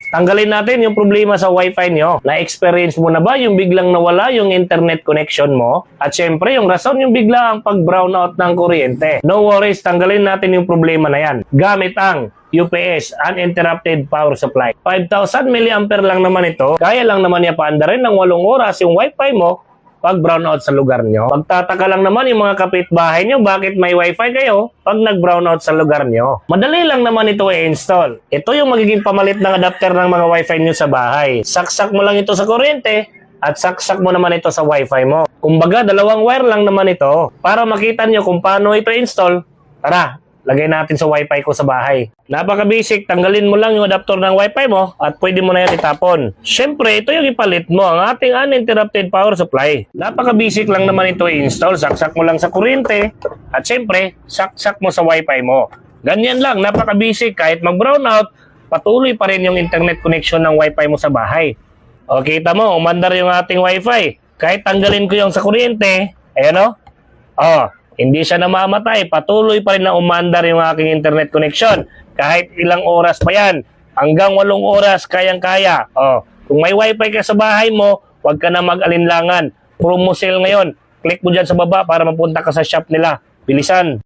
Tanggalin natin yung problema sa wifi nyo. Na-experience mo na ba yung biglang nawala yung internet connection mo? At syempre, yung rason yung bigla ang pag-brownout ng kuryente. No worries, tanggalin natin yung problema na yan. Gamit ang UPS, Uninterrupted Power Supply. 5,000 mAh lang naman ito. Kaya lang naman niya paandarin ng 8 oras yung wifi mo pag brownout sa lugar nyo. Magtataka lang naman yung mga kapitbahay nyo bakit may wifi kayo pag nag-brownout sa lugar nyo. Madali lang naman ito i-install. Ito yung magiging pamalit ng adapter ng mga wifi nyo sa bahay. Saksak mo lang ito sa kuryente at saksak mo naman ito sa wifi mo. Kumbaga, dalawang wire lang naman ito. Para makita nyo kung paano ito install, tara, lagay natin sa wifi ko sa bahay. Napaka-basic, tanggalin mo lang yung adapter ng wifi mo at pwede mo na yan itapon. Siyempre, ito yung ipalit mo, ang ating uninterrupted power supply. Napaka-basic lang naman ito i-install. Saksak mo lang sa kuryente at siyempre, saksak mo sa wifi mo. Ganyan lang, napaka-basic. Kahit mag-brownout, patuloy pa rin yung internet connection ng wifi mo sa bahay. O, kita mo, umandar yung ating wifi. Kahit tanggalin ko yung sa kuryente, ayan o, hindi siya namamatay. Patuloy pa rin na umandar yung aking internet connection. Kahit ilang oras pa yan. Hanggang 8 oras, kayang-kaya. Kung may wifi ka sa bahay mo, huwag ka na mag-alinlangan. Promo sale ngayon. Click mo dyan sa baba para mapunta ka sa shop nila. Bilisan.